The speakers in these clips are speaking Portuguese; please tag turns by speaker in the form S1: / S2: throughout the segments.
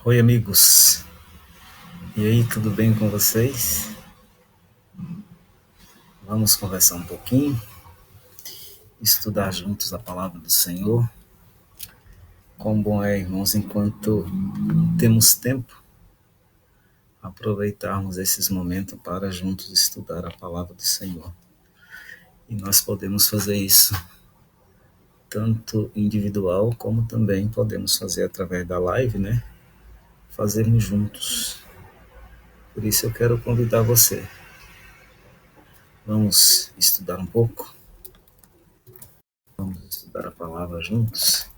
S1: Oi, amigos. E aí, tudo bem com vocês? Vamos conversar um pouquinho, estudar juntos a palavra do Senhor. Quão bom é, irmãos, enquanto temos tempo, aproveitarmos esses momentos para juntos estudar a palavra do Senhor. E nós podemos fazer isso tanto individual, como também podemos fazer através da live, né? Fazermos juntos. Por isso eu quero convidar você. Vamos estudar um pouco? Vamos estudar a palavra juntos?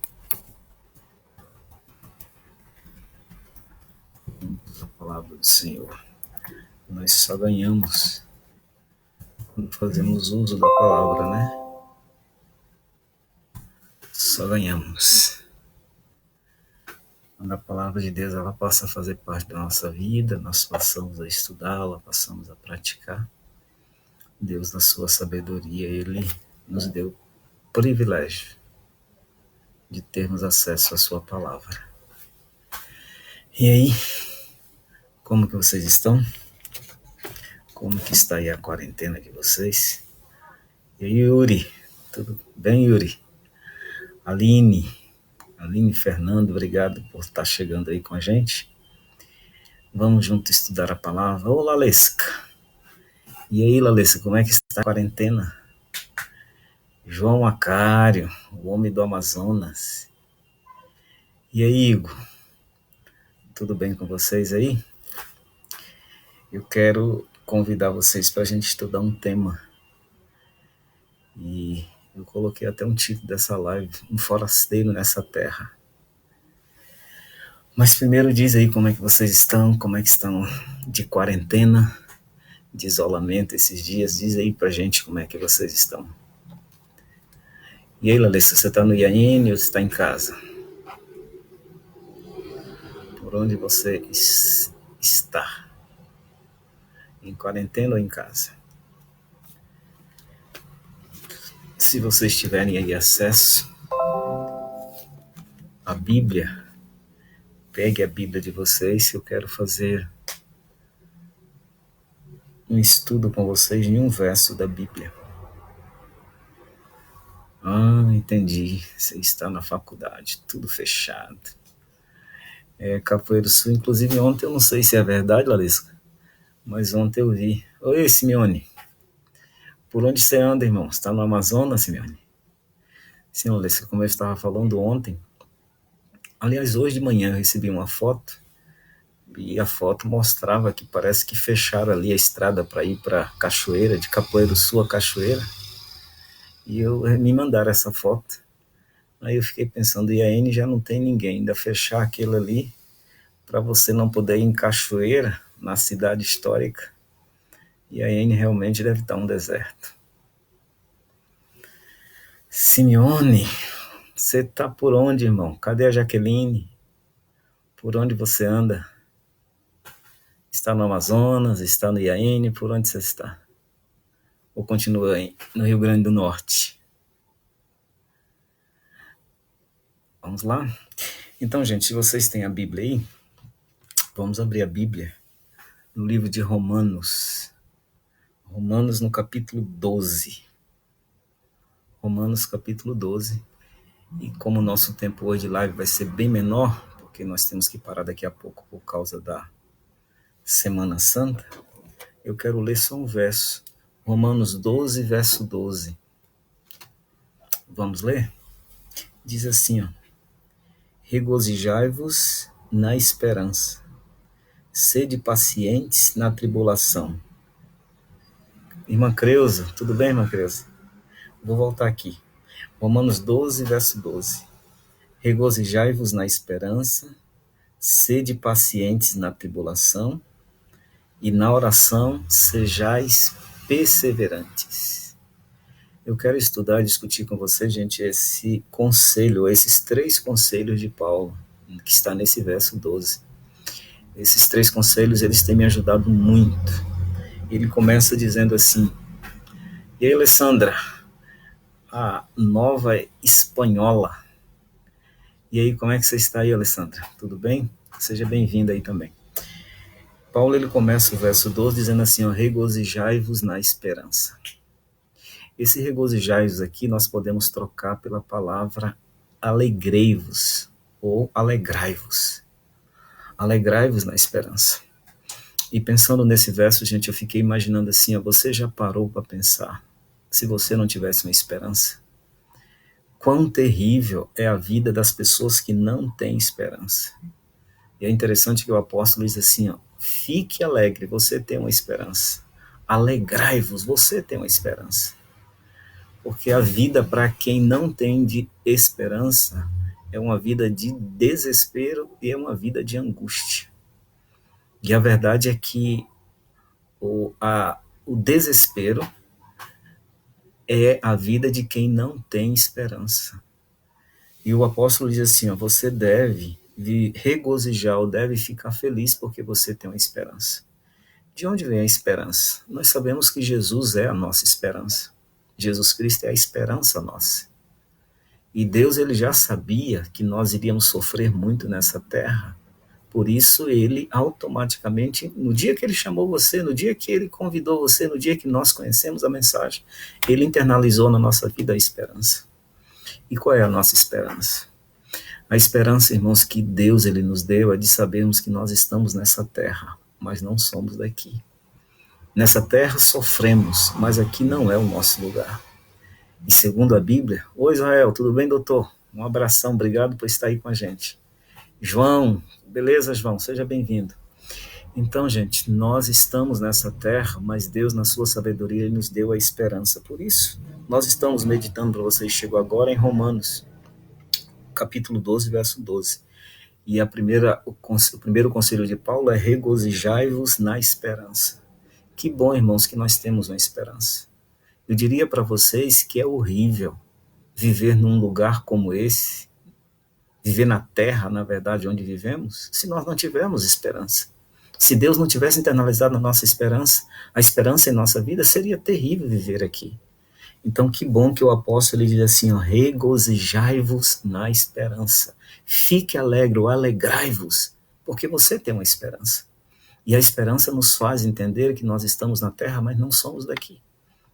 S1: A palavra do Senhor. Nós só ganhamos quando fazemos uso da palavra, né? Só ganhamos. Quando a palavra de Deus ela passa a fazer parte da nossa vida, nós passamos a estudá-la, passamos a praticar. Deus, na sua sabedoria, Ele nos deu o privilégio de termos acesso à sua palavra. E aí, como que vocês estão? Como que está aí a quarentena de vocês? E aí, Yuri? Tudo bem, Yuri? Aline Fernando, obrigado por estar chegando aí com a gente. Vamos junto estudar a palavra. Ô, Lalesca. E aí, Lalesca, como é que está a quarentena? João Acário, o homem do Amazonas. E aí, Igor? Tudo bem com vocês aí? Eu quero convidar vocês para a gente estudar um tema. E eu coloquei até um título dessa live, Um Forasteiro nessa Terra. Mas primeiro diz aí como é que vocês estão, como é que estão de quarentena, de isolamento esses dias. Diz aí pra gente como é que vocês estão. E aí, Lalissa, você tá no IAN ou você tá em casa? Por onde você está? Em quarentena ou em casa? Se vocês tiverem aí acesso à Bíblia, pegue a Bíblia de vocês, que eu quero fazer um estudo com vocês em um verso da Bíblia. Ah, entendi. Você está na faculdade, tudo fechado. Capoeiro Sul, inclusive ontem, eu não sei se é verdade, Larissa, mas ontem eu vi. Oi, Simeone. Por onde você anda, irmão? Você está no Amazonas, Simeone? Sim, Larissa, como eu estava falando ontem, aliás, hoje de manhã eu recebi uma foto, e a foto mostrava que parece que fecharam ali a estrada para ir para a cachoeira, de Capoeiro Sul a cachoeira, e me mandaram essa foto. Aí eu fiquei pensando, e a N já não tem ninguém, ainda fechar aquilo ali, para você não poder ir em cachoeira, na cidade histórica, e a N realmente deve estar um deserto. Simeone, você tá por onde, irmão? Cadê a Jaqueline? Por onde você anda? Está no Amazonas? Está no IAN? Por onde você está? Ou continua aí no Rio Grande do Norte? Vamos lá? Então, gente, se vocês têm a Bíblia aí, vamos abrir a Bíblia no livro de Romanos. Romanos no capítulo 12. Romanos capítulo 12. E como o nosso tempo hoje de live vai ser bem menor, porque nós temos que parar daqui a pouco por causa da Semana Santa, eu quero ler só um verso. Romanos 12, verso 12. Vamos ler? Diz assim, ó. Regozijai-vos na esperança. Sede pacientes na tribulação. Irmã Creuza, tudo bem, irmã Creuza? Vou voltar aqui. Romanos 12, verso 12. Regozijai-vos na esperança, sede pacientes na tribulação, e na oração sejais perseverantes. Eu quero estudar e discutir com você, gente, esse conselho, esses 3 conselhos de Paulo, que está nesse verso 12. Esses 3 conselhos, eles têm me ajudado muito. Ele começa dizendo assim, e aí, Alessandra, a nova espanhola. E aí, como é que você está aí, Alessandra? Tudo bem? Seja bem-vindo aí também. Paulo, ele começa o verso 12 dizendo assim, ó, regozijai-vos na esperança. Esse regozijai-vos aqui nós podemos trocar pela palavra alegrei-vos ou alegrai-vos. Alegrai-vos na esperança. E pensando nesse verso, gente, eu fiquei imaginando assim, ó, você já parou para pensar se você não tivesse uma esperança? Quão terrível é a vida das pessoas que não têm esperança. E é interessante que o apóstolo diz assim, ó, fique alegre, você tem uma esperança. Alegrai-vos, você tem uma esperança. Porque a vida para quem não tem de esperança é uma vida de desespero e é uma vida de angústia. E a verdade é que o desespero é a vida de quem não tem esperança. E o apóstolo diz assim, ó, você deve regozijar ou deve ficar feliz porque você tem uma esperança. De onde vem a esperança? Nós sabemos que Jesus é a nossa esperança. Jesus Cristo é a esperança nossa. E Deus, ele já sabia que nós iríamos sofrer muito nessa terra. Por isso, ele automaticamente, no dia que ele chamou você, no dia que ele convidou você, no dia que nós conhecemos a mensagem, ele internalizou na nossa vida a esperança. E qual é a nossa esperança? A esperança, irmãos, que Deus ele nos deu é de sabermos que nós estamos nessa terra, mas não somos daqui. Nessa terra sofremos, mas aqui não é o nosso lugar. E segundo a Bíblia, oi Israel, tudo bem, doutor? Um abração, obrigado por estar aí com a gente. João, beleza, João? Seja bem-vindo. Então, gente, nós estamos nessa terra, mas Deus, na sua sabedoria, ele nos deu a esperança. Por isso, nós estamos meditando para vocês, chegou agora em Romanos, capítulo 12, verso 12. E o primeiro conselho de Paulo é regozijai-vos na esperança. Que bom, irmãos, que nós temos uma esperança. Eu diria para vocês que é horrível viver num lugar como esse, viver na terra, na verdade, onde vivemos, se nós não tivermos esperança. Se Deus não tivesse internalizado a nossa esperança, a esperança em nossa vida, seria terrível viver aqui. Então, que bom que o apóstolo ele diz assim, ó, regozijai-vos na esperança. Fique alegre ou alegrai-vos, porque você tem uma esperança. E a esperança nos faz entender que nós estamos na terra, mas não somos daqui.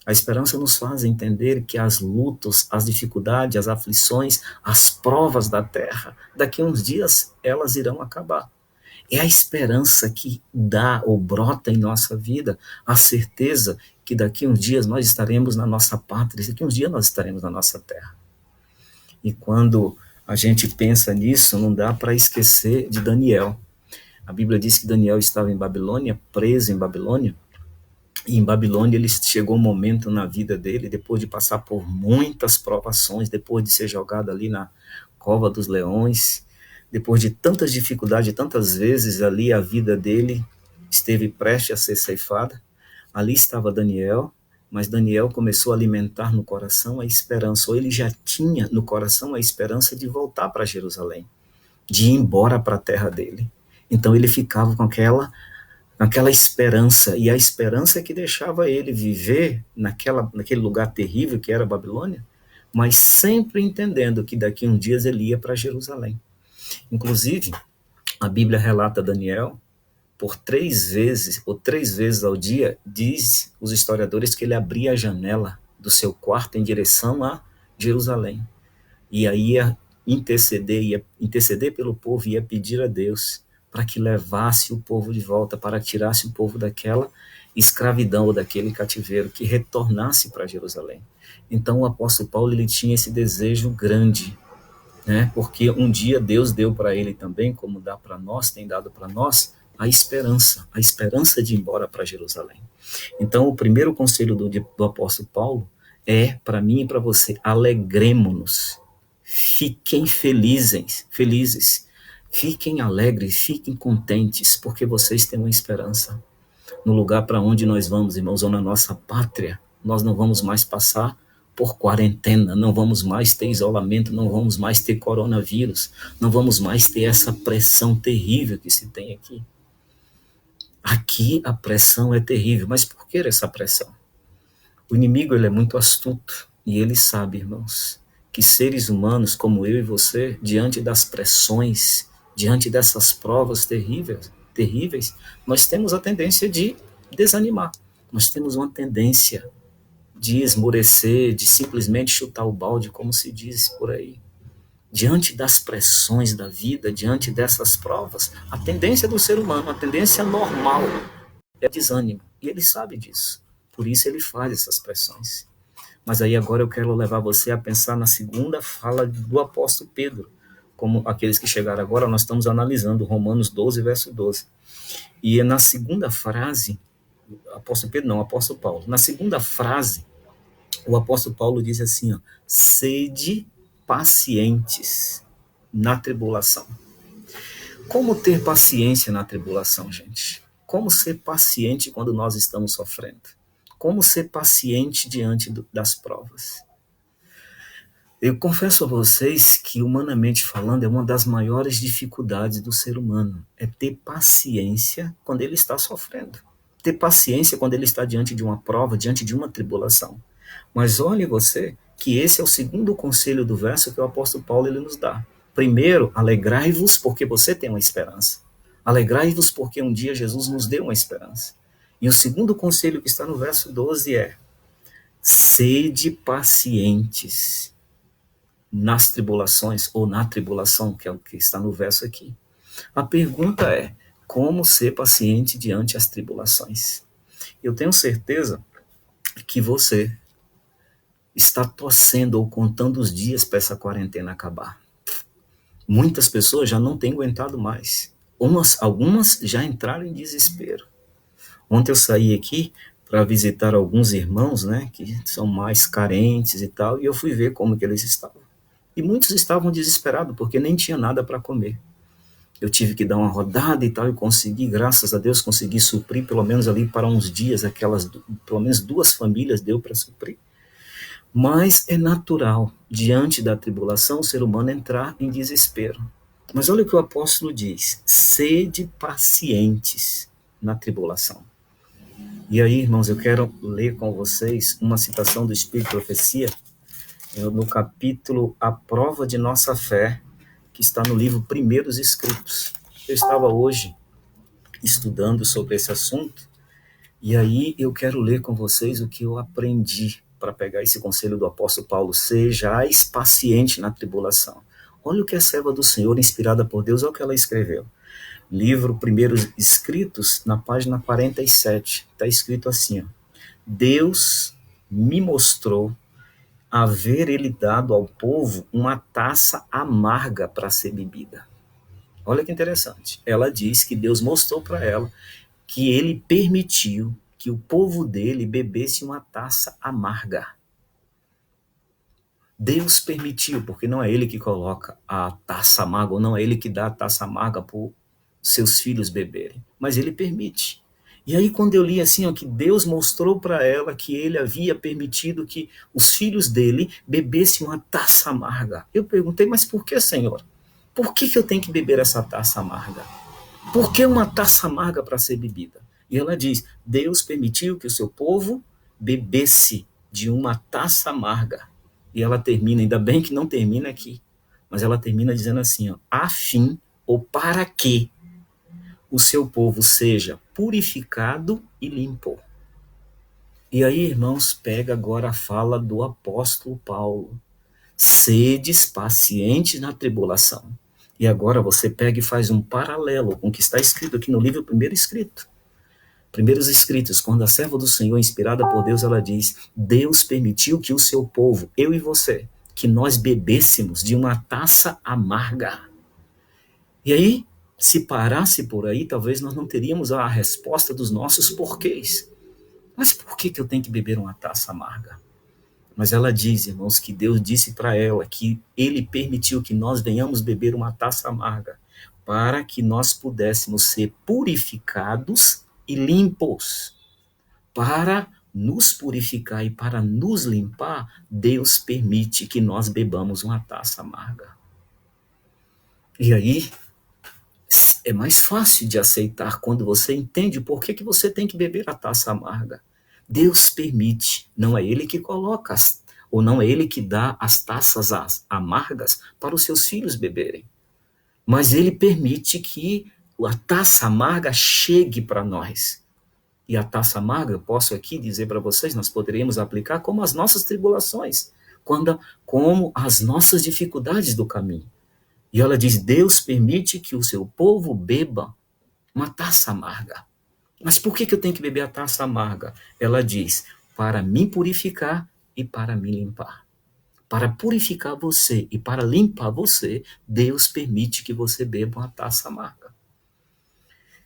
S1: A esperança nos faz entender que as lutas, as dificuldades, as aflições, as provas da terra, daqui a uns dias elas irão acabar. É a esperança que dá ou brota em nossa vida a certeza que daqui a uns dias nós estaremos na nossa pátria, daqui a uns dias nós estaremos na nossa terra. E quando a gente pensa nisso, não dá para esquecer de Daniel. A Bíblia diz que Daniel estava em Babilônia, preso em Babilônia, e em Babilônia ele chegou um momento na vida dele, depois de passar por muitas provações, depois de ser jogado ali na cova dos leões, depois de tantas dificuldades, tantas vezes ali a vida dele esteve prestes a ser ceifada, ali estava Daniel, mas Daniel começou a alimentar no coração a esperança, ou ele já tinha no coração a esperança de voltar para Jerusalém, de ir embora para a terra dele. Então ele ficava com aquela esperança, e a esperança é que deixava ele viver naquele lugar terrível que era a Babilônia, mas sempre entendendo que daqui a uns dias ele ia para Jerusalém. Inclusive, a Bíblia relata Daniel, por 3 vezes, ou 3 vezes ao dia, diz os historiadores que ele abria a janela do seu quarto em direção a Jerusalém. E aí ia interceder pelo povo, ia pedir a Deus para que levasse o povo de volta, para que tirasse o povo daquela escravidão ou daquele cativeiro, que retornasse para Jerusalém. Então o apóstolo Paulo ele tinha esse desejo grande, né? Porque um dia Deus deu para ele também, como dá para nós, tem dado para nós, a esperança de ir embora para Jerusalém. Então o primeiro conselho do apóstolo Paulo é, para mim e para você, alegremo-nos, fiquem felizes, fiquem alegres, fiquem contentes, porque vocês têm uma esperança. No lugar para onde nós vamos, irmãos, ou na nossa pátria, nós não vamos mais passar por quarentena, não vamos mais ter isolamento, não vamos mais ter coronavírus, não vamos mais ter essa pressão terrível que se tem aqui. Aqui a pressão é terrível, mas por que essa pressão? O inimigo ele é muito astuto e ele sabe, irmãos, que seres humanos como eu e você, diante das pressões diante dessas provas terríveis, nós temos a tendência de desanimar. Nós temos uma tendência de esmorecer, de simplesmente chutar o balde, como se diz por aí. Diante das pressões da vida, diante dessas provas, a tendência do ser humano, a tendência normal é desânimo. E ele sabe disso. Por isso ele faz essas pressões. Mas aí agora eu quero levar você a pensar na segunda fala do apóstolo Pedro. Como aqueles que chegaram agora, nós estamos analisando Romanos 12, verso 12. E é na segunda frase, apóstolo Pedro não, apóstolo Paulo. Na segunda frase, o apóstolo Paulo diz assim, ó, sede pacientes na tribulação. Como ter paciência na tribulação, gente? Como ser paciente quando nós estamos sofrendo? Como ser paciente diante das provas? Eu confesso a vocês que, humanamente falando, é uma das maiores dificuldades do ser humano. É ter paciência quando ele está sofrendo. Ter paciência quando ele está diante de uma prova, diante de uma tribulação. Mas olhe você que esse é o segundo conselho do verso que o apóstolo Paulo ele nos dá. Primeiro, alegrai-vos porque você tem uma esperança. Alegrai-vos porque um dia Jesus nos deu uma esperança. E o segundo conselho que está no verso 12 é: sede pacientes nas tribulações, ou na tribulação, que é o que está no verso aqui. A pergunta é: como ser paciente diante das tribulações? Eu tenho certeza que você está torcendo ou contando os dias para essa quarentena acabar. Muitas pessoas já não têm aguentado mais. Algumas já entraram em desespero. Ontem eu saí aqui para visitar alguns irmãos, né, que são mais carentes e tal, e eu fui ver como que eles estavam. E muitos estavam desesperados, porque nem tinha nada para comer. Eu tive que dar uma rodada e tal, e consegui, graças a Deus, consegui suprir, pelo menos ali para uns dias, pelo menos 2 famílias deu para suprir. Mas é natural, diante da tribulação, o ser humano entrar em desespero. Mas olha o que o apóstolo diz: sede pacientes na tribulação. E aí, irmãos, eu quero ler com vocês uma citação do Espírito de Profecia, no capítulo A Prova de Nossa Fé, que está no livro Primeiros Escritos. Eu estava hoje estudando sobre esse assunto, e aí eu quero ler com vocês o que eu aprendi para pegar esse conselho do apóstolo Paulo: sejais paciente na tribulação. Olha o que a serva do Senhor, inspirada por Deus, olha o que ela escreveu. Livro Primeiros Escritos, na página 47, está escrito assim, ó: Deus me mostrou haver ele dado ao povo uma taça amarga para ser bebida. Olha que interessante. Ela diz que Deus mostrou para ela que ele permitiu que o povo dele bebesse uma taça amarga. Deus permitiu, porque não é ele que coloca a taça amarga, ou não é ele que dá a taça amarga para os seus filhos beberem, mas ele permite. E aí quando eu li assim, ó, que Deus mostrou para ela que ele havia permitido que os filhos dele bebessem uma taça amarga, eu perguntei: mas por que, Senhor? Por que eu tenho que beber essa taça amarga? Por que uma taça amarga para ser bebida? E ela diz: Deus permitiu que o seu povo bebesse de uma taça amarga. E ela termina, ainda bem que não termina aqui, mas ela termina dizendo assim, ó: a fim ou para que o seu povo seja purificado e limpo. E aí, irmãos, pega agora a fala do apóstolo Paulo: sedes pacientes na tribulação. E agora você pega e faz um paralelo com o que está escrito aqui no livro Primeiros Escritos, quando a serva do Senhor, inspirada por Deus, ela diz: Deus permitiu que o seu povo, eu e você, que nós bebêssemos de uma taça amarga. E aí, se parasse por aí, talvez nós não teríamos a resposta dos nossos porquês. Mas por que eu tenho que beber uma taça amarga? Mas ela diz, irmãos, que Deus disse para ela que ele permitiu que nós venhamos beber uma taça amarga para que nós pudéssemos ser purificados e limpos. Para nos purificar e para nos limpar, Deus permite que nós bebamos uma taça amarga. E aí, é mais fácil de aceitar quando você entende por que você tem que beber a taça amarga. Deus permite, não é ele que coloca, ou não é ele que dá as taças amargas para os seus filhos beberem. Mas ele permite que a taça amarga chegue para nós. E a taça amarga, eu posso aqui dizer para vocês, nós poderíamos aplicar como as nossas tribulações, como as nossas dificuldades do caminho. E ela diz: Deus permite que o seu povo beba uma taça amarga. Mas por que eu tenho que beber a taça amarga? Ela diz: para me purificar e para me limpar. Para purificar você e para limpar você, Deus permite que você beba uma taça amarga.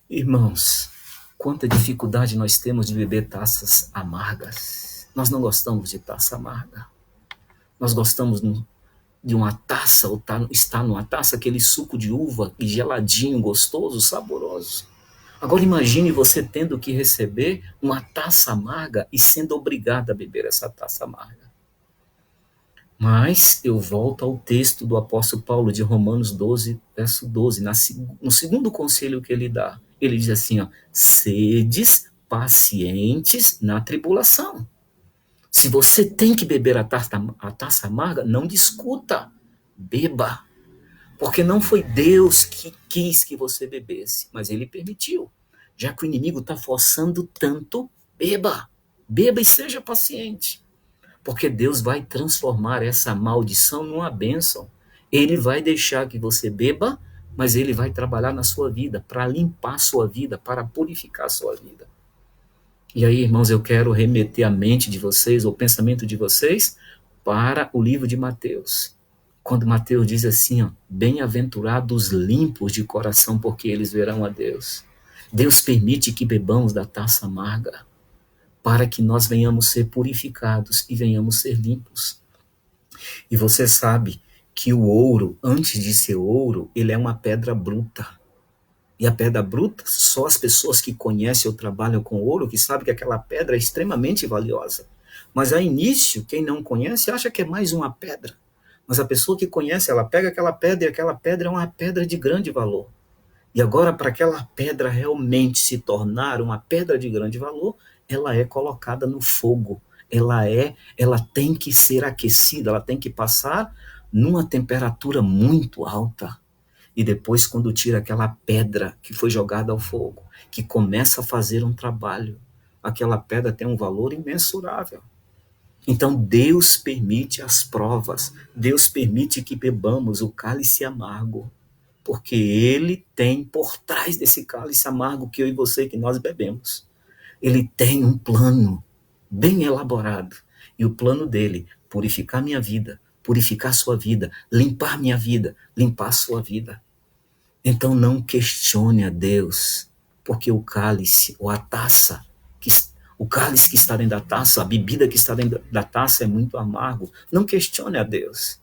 S1: Irmãos, quanta dificuldade nós temos de beber taças amargas. Nós não gostamos de taça amarga. Nós gostamos de uma taça, ou estar numa taça, aquele suco de uva geladinho, gostoso, saboroso. Agora imagine você tendo que receber uma taça amarga e sendo obrigado a beber essa taça amarga. Mas eu volto ao texto do apóstolo Paulo de Romanos 12, verso 12, no segundo conselho que ele dá. Ele diz assim, ó: sedes pacientes na tribulação. Se você tem que beber a taça amarga, não discuta, beba. Porque não foi Deus que quis que você bebesse, mas ele permitiu. Já que o inimigo está forçando tanto, beba. Beba e seja paciente. Porque Deus vai transformar essa maldição numa bênção. Ele vai deixar que você beba, mas ele vai trabalhar na sua vida, para limpar a sua vida, para purificar a sua vida. E aí, irmãos, eu quero remeter a mente de vocês, o pensamento de vocês, para o livro de Mateus. Quando Mateus diz assim, ó: bem-aventurados limpos de coração, porque eles verão a Deus. Deus permite que bebamos da taça amarga, para que nós venhamos ser purificados e venhamos ser limpos. E você sabe que o ouro, antes de ser ouro, ele é uma pedra bruta. E a pedra bruta, só as pessoas que conhecem ou trabalham com ouro, que sabem que aquela pedra é extremamente valiosa. Mas a início, quem não conhece, acha que é mais uma pedra. Mas a pessoa que conhece, ela pega aquela pedra, e aquela pedra é uma pedra de grande valor. E agora, para aquela pedra realmente se tornar uma pedra de grande valor, ela é colocada no fogo. Ela tem que ser aquecida, ela tem que passar numa temperatura muito alta. E depois, quando tira aquela pedra que foi jogada ao fogo, que começa a fazer um trabalho, aquela pedra tem um valor imensurável. Então Deus permite as provas, Deus permite que bebamos o cálice amargo, porque Ele tem por trás desse cálice amargo que eu e você, que nós bebemos, Ele tem um plano bem elaborado, e o plano dele: purificar minha vida, purificar sua vida, limpar minha vida, limpar a sua vida. Então não questione a Deus, porque o cálice ou a taça, o cálice que está dentro da taça, a bebida que está dentro da taça é muito amargo. Não questione a Deus.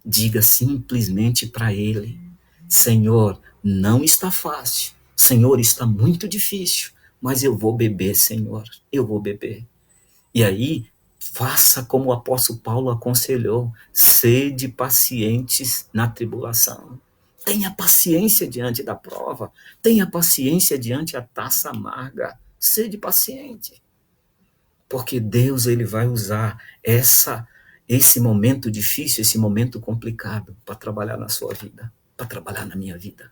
S1: Diga simplesmente para Ele: Senhor, não está fácil. Senhor, está muito difícil, mas eu vou beber, Senhor, eu vou beber. E aí, faça como o apóstolo Paulo aconselhou: sede pacientes na tribulação. Tenha paciência diante da prova, tenha paciência diante da taça amarga, sede paciente. Porque Deus, ele vai usar esse momento difícil, esse momento complicado, para trabalhar na sua vida, para trabalhar na minha vida.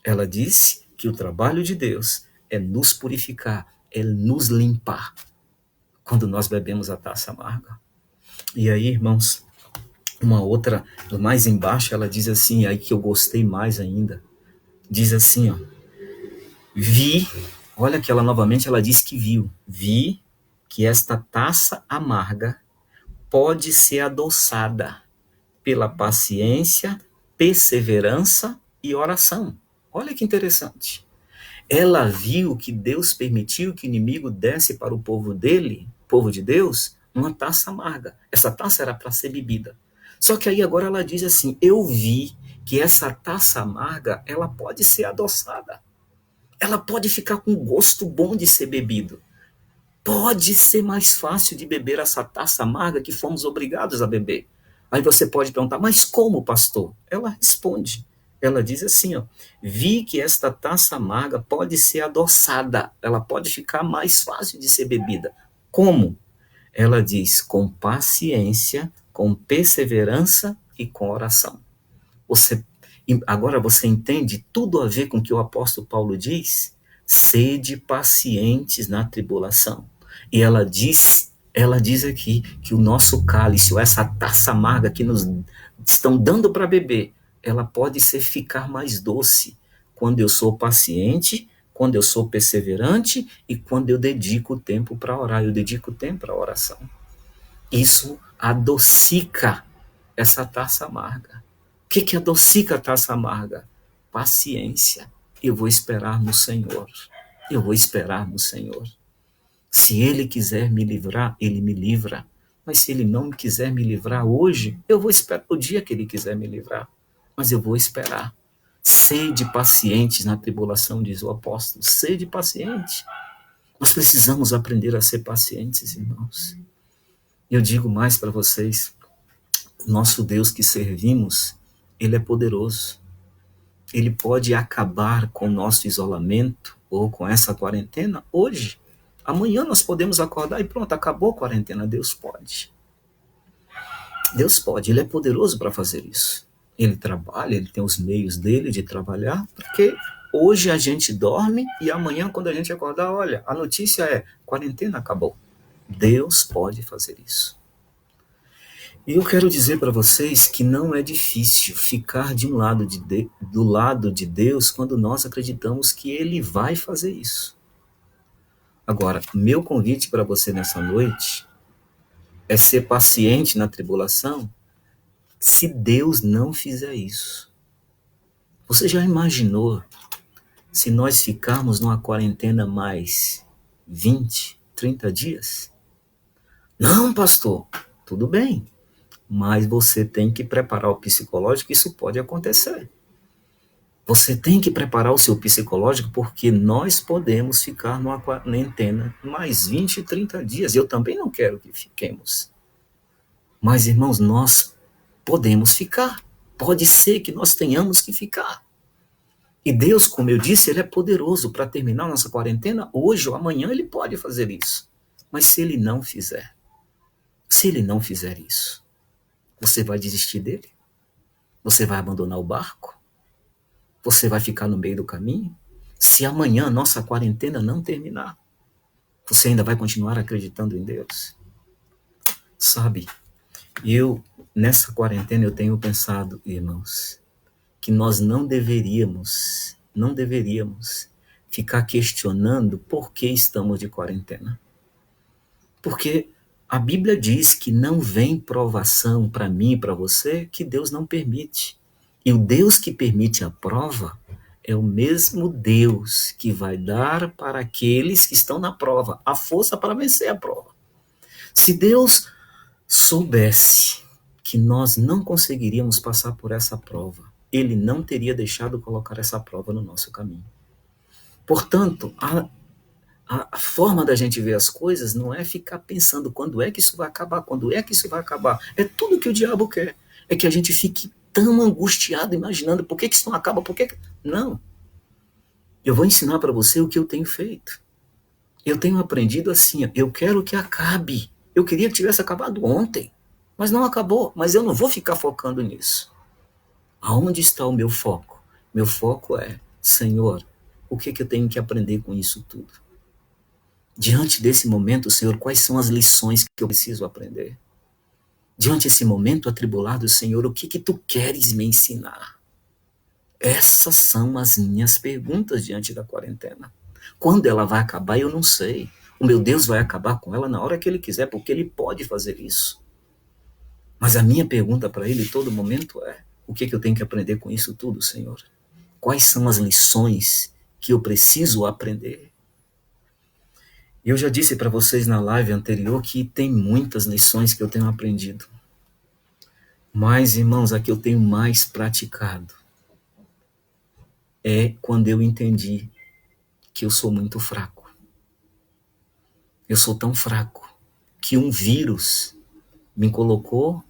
S1: Ela disse que o trabalho de Deus é nos purificar, é nos limpar, quando nós bebemos a taça amarga. E aí, irmãos, uma outra, mais embaixo, ela diz assim, aí que eu gostei mais ainda, diz assim, ó: olha que ela novamente, ela diz que vi que esta taça amarga pode ser adoçada pela paciência, perseverança e oração. Olha que interessante. Ela viu que Deus permitiu que o inimigo desse para o povo dele, povo de Deus, uma taça amarga. Essa taça era para ser bebida. Só que aí agora ela diz assim: eu vi que essa taça amarga, ela pode ser adoçada. Ela pode ficar com gosto bom de ser bebido. Pode ser mais fácil de beber essa taça amarga que fomos obrigados a beber. Aí você pode perguntar: mas como, pastor? Ela responde. Ela diz assim, ó: vi que esta taça amarga pode ser adoçada. Ela pode ficar mais fácil de ser bebida. Como? Ela diz: com paciência, com perseverança e com oração. E agora você entende tudo a ver com o que o apóstolo Paulo diz? Sede pacientes na tribulação. E ela diz aqui que o nosso cálice, ou essa taça amarga que nos estão dando para beber, ela pode ficar mais doce quando eu sou paciente, quando eu sou perseverante e quando eu dedico o tempo para orar, eu dedico o tempo para a oração. Isso adocica essa taça amarga. O que adocica a taça amarga? Paciência. Eu vou esperar no Senhor. Eu vou esperar no Senhor. Se Ele quiser me livrar, Ele me livra. Mas se Ele não quiser me livrar hoje, eu vou esperar o dia que Ele quiser me livrar. Mas eu vou esperar. Sede pacientes na tribulação, diz o apóstolo. Sede paciente. Nós precisamos aprender a ser pacientes, irmãos. Eu digo mais para vocês, o nosso Deus que servimos, Ele é poderoso. Ele pode acabar com o nosso isolamento ou com essa quarentena hoje. Amanhã nós podemos acordar e pronto, acabou a quarentena. Deus pode. Deus pode, Ele é poderoso para fazer isso. Ele trabalha, Ele tem os meios dele de trabalhar, porque hoje a gente dorme e amanhã quando a gente acordar, olha, a notícia é, quarentena acabou. Deus pode fazer isso. E eu quero dizer para vocês que não é difícil ficar do lado de Deus quando nós acreditamos que Ele vai fazer isso. Agora, meu convite para você nessa noite é ser paciente na tribulação se Deus não fizer isso. Você já imaginou se nós ficarmos numa quarentena mais 20, 30 dias? Não, pastor, tudo bem. Mas você tem que preparar o psicológico, isso pode acontecer. Você tem que preparar o seu psicológico, porque nós podemos ficar numa quarentena mais 20, 30 dias. Eu também não quero que fiquemos. Mas, irmãos, nós podemos ficar. Pode ser que nós tenhamos que ficar. E Deus, como eu disse, Ele é poderoso para terminar nossa quarentena hoje ou amanhã, Ele pode fazer isso. Mas se Ele não fizer isso, você vai desistir dele? Você vai abandonar o barco? Você vai ficar no meio do caminho? Se amanhã nossa quarentena não terminar, você ainda vai continuar acreditando em Deus? Sabe, nessa quarentena eu tenho pensado, irmãos, que nós não deveríamos ficar questionando por que estamos de quarentena. Porque a Bíblia diz que não vem provação para mim e para você que Deus não permite. E o Deus que permite a prova é o mesmo Deus que vai dar para aqueles que estão na prova a força para vencer a prova. Se Deus soubesse que nós não conseguiríamos passar por essa prova, Ele não teria deixado colocar essa prova no nosso caminho. Portanto, a forma da gente ver as coisas não é ficar pensando quando é que isso vai acabar, É tudo que o diabo quer. É que a gente fique tão angustiado, imaginando por que isso não acaba, Não. Eu vou ensinar para você o que eu tenho feito. Eu tenho aprendido assim, eu quero que acabe. Eu queria que tivesse acabado ontem, mas não acabou. Mas eu não vou ficar focando nisso. Aonde está o meu foco? Meu foco é, Senhor, o que eu tenho que aprender com isso tudo? Diante desse momento, Senhor, quais são as lições que eu preciso aprender? Diante desse momento atribulado, Senhor, o que Tu queres me ensinar? Essas são as minhas perguntas diante da quarentena. Quando ela vai acabar, eu não sei. O meu Deus vai acabar com ela na hora que Ele quiser, porque Ele pode fazer isso. Mas a minha pergunta para Ele todo momento é, o que eu tenho que aprender com isso tudo, Senhor? Quais são as lições que eu preciso aprender? Eu já disse para vocês na live anterior que tem muitas lições que eu tenho aprendido. Mas, irmãos, a que eu tenho mais praticado é quando eu entendi que eu sou muito fraco. Eu sou tão fraco que um vírus me colocou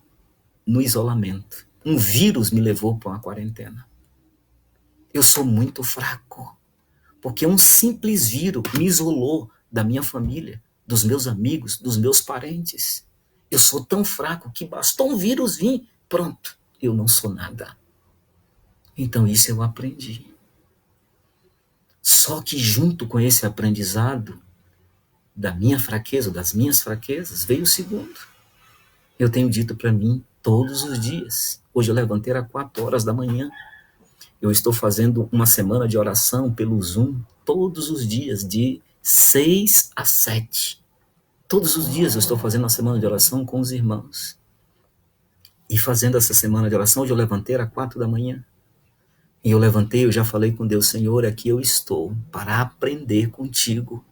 S1: no isolamento. Um vírus me levou para uma quarentena. Eu sou muito fraco, porque um simples vírus me isolou da minha família, dos meus amigos, dos meus parentes. Eu sou tão fraco que bastou um vírus vir, pronto, eu não sou nada. Então isso eu aprendi. Só que junto com esse aprendizado da minha fraqueza, das minhas fraquezas, veio o segundo. Eu tenho dito para mim todos os dias. Hoje eu levantei às 4 horas da manhã. Eu estou fazendo uma semana de oração pelo Zoom todos os dias, de 6 a 7. Todos os dias eu estou fazendo uma semana de oração com os irmãos. E fazendo essa semana de oração, hoje eu levantei às 4 da manhã. E eu levantei, eu já falei com Deus, Senhor, aqui eu estou para aprender contigo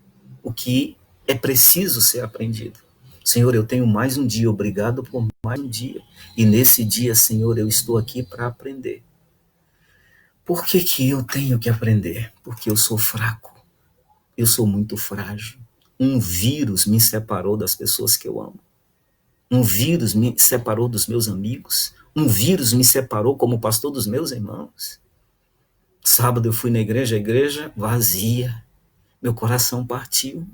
S1: o que é preciso ser aprendido. Senhor, eu tenho mais um dia, obrigado por mais um dia. E nesse dia, Senhor, eu estou aqui para aprender. Por que que eu tenho que aprender? Porque eu sou fraco. Eu sou muito frágil. Um vírus me separou das pessoas que eu amo. Um vírus me separou dos meus amigos. Um vírus me separou como pastor dos meus irmãos. Sábado eu fui na igreja, a igreja vazia. Meu coração partiu.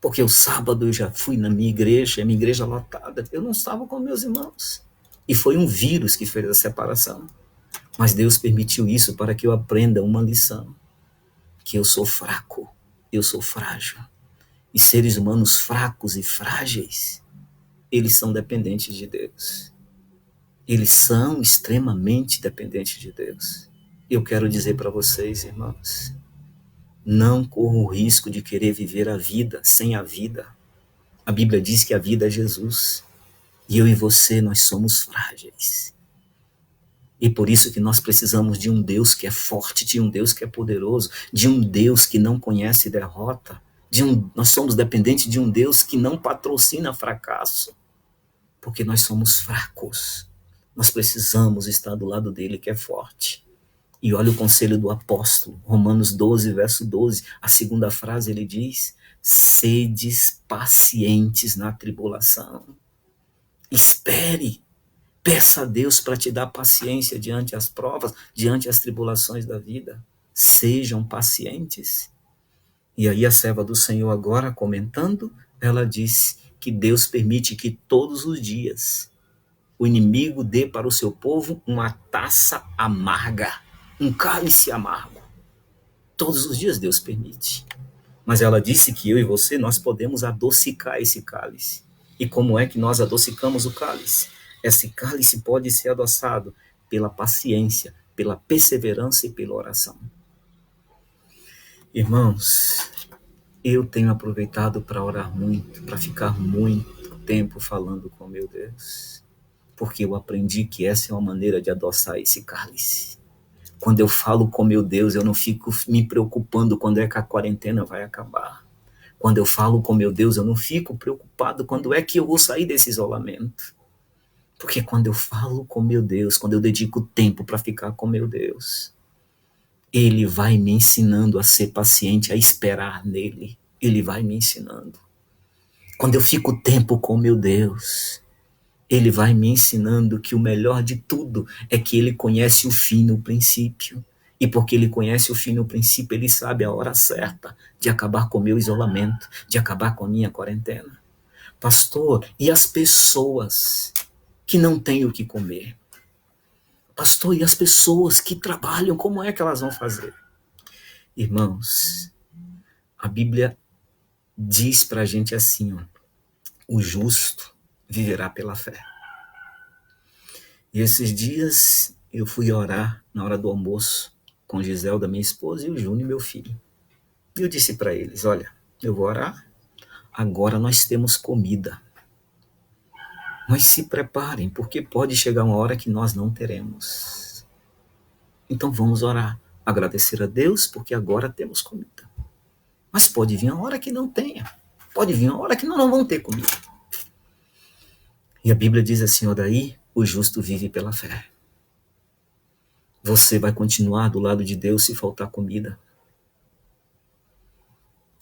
S1: Porque o sábado eu já fui na minha igreja lotada. Eu não estava com meus irmãos. E foi um vírus que fez a separação. Mas Deus permitiu isso para que eu aprenda uma lição. Que eu sou fraco, eu sou frágil. E seres humanos fracos e frágeis, eles são dependentes de Deus. Eles são extremamente dependentes de Deus. Eu quero dizer para vocês, irmãos, não corram o risco de querer viver a vida sem a vida. A Bíblia diz que a vida é Jesus. E eu e você, nós somos frágeis. E por isso que nós precisamos de um Deus que é forte, de um Deus que é poderoso, de um Deus que não conhece derrota, nós somos dependentes de um Deus que não patrocina fracasso, porque nós somos fracos. Nós precisamos estar do lado dele que é forte. E olha o conselho do apóstolo, Romanos 12, verso 12, a segunda frase ele diz, sedes pacientes na tribulação. Espere. Peça a Deus para te dar paciência diante as provas, diante as tribulações da vida. Sejam pacientes. E aí a serva do Senhor agora comentando, ela diz que Deus permite que todos os dias o inimigo dê para o seu povo uma taça amarga, um cálice amargo. Todos os dias Deus permite. Mas ela disse que eu e você, nós podemos adocicar esse cálice. E como é que nós adocicamos o cálice? Esse cálice pode ser adoçado pela paciência, pela perseverança e pela oração. Irmãos, eu tenho aproveitado para orar muito, para ficar muito tempo falando com meu Deus, porque eu aprendi que essa é uma maneira de adoçar esse cálice. Quando eu falo com meu Deus, eu não fico me preocupando quando é que a quarentena vai acabar. Quando eu falo com meu Deus, eu não fico preocupado quando é que eu vou sair desse isolamento. Porque quando eu falo com meu Deus, quando eu dedico tempo para ficar com meu Deus, Ele vai me ensinando a ser paciente, a esperar nele. Ele vai me ensinando. Quando eu fico tempo com meu Deus, Ele vai me ensinando que o melhor de tudo é que Ele conhece o fim no princípio. E porque Ele conhece o fim no princípio, Ele sabe a hora certa de acabar com o meu isolamento, de acabar com a minha quarentena. Pastor, e as pessoas que não têm o que comer? Pastor, e as pessoas que trabalham, como é que elas vão fazer? Irmãos, a Bíblia diz pra gente assim, ó, o justo viverá pela fé. E esses dias eu fui orar na hora do almoço com Giselda, minha esposa, e o Júnior, meu filho. E eu disse para eles, olha, eu vou orar, agora nós temos comida. Mas se preparem, porque pode chegar uma hora que nós não teremos. Então vamos orar, agradecer a Deus, porque agora temos comida. Mas pode vir uma hora que não tenha. Pode vir uma hora que nós não vamos ter comida. E a Bíblia diz assim, ó, daí o justo vive pela fé. Você vai continuar do lado de Deus se faltar comida.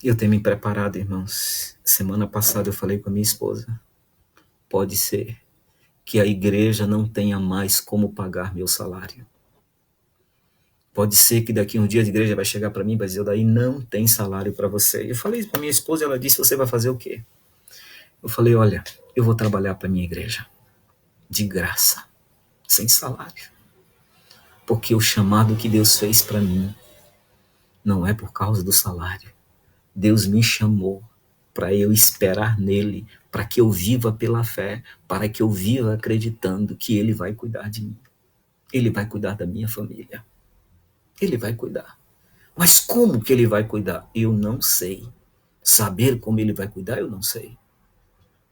S1: Eu tenho me preparado, irmãos. Semana passada eu falei com a minha esposa. Pode ser que a igreja não tenha mais como pagar meu salário. Pode ser que daqui a um dia a igreja vai chegar para mim e vai dizer, daí não tem salário para você. Eu falei para minha esposa, ela disse, você vai fazer o quê? Eu falei, olha, eu vou trabalhar para minha igreja. De graça. Sem salário. Porque o chamado que Deus fez para mim não é por causa do salário. Deus me chamou para eu esperar nele, para que eu viva pela fé, para que eu viva acreditando que ele vai cuidar de mim. Ele vai cuidar da minha família. Ele vai cuidar. Mas como que ele vai cuidar? Eu não sei. Saber como ele vai cuidar, eu não sei.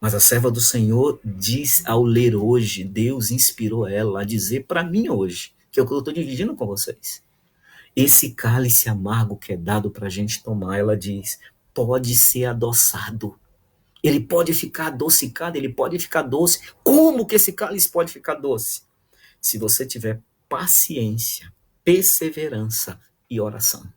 S1: Mas a serva do Senhor diz ao ler hoje, Deus inspirou ela a dizer para mim hoje, que é o que eu estou dividindo com vocês. Esse cálice amargo que é dado para a gente tomar, ela diz, pode ser adoçado. Ele pode ficar adocicado, ele pode ficar doce. Como que esse cálice pode ficar doce? Se você tiver paciência, perseverança e oração.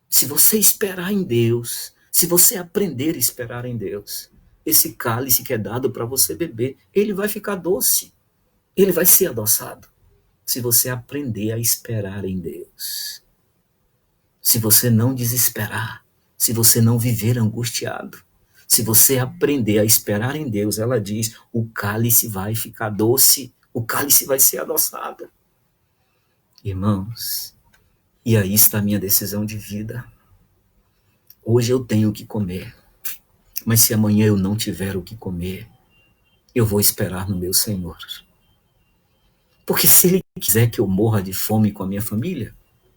S1: Se você esperar em Deus, se você aprender a esperar em Deus, esse cálice que é dado para você beber, ele vai ficar doce. Ele vai ser adoçado. Se você aprender a esperar em Deus. Se você não desesperar, se você não viver angustiado, se você aprender a esperar em Deus, ela diz, o cálice vai ficar doce, o cálice vai ser adoçado. Irmãos, e aí está a minha decisão de vida. Hoje eu tenho o que comer, mas se amanhã eu não tiver o que comer, eu vou esperar no meu Senhor. Porque se Ele quiser que eu morra de fome com a minha família,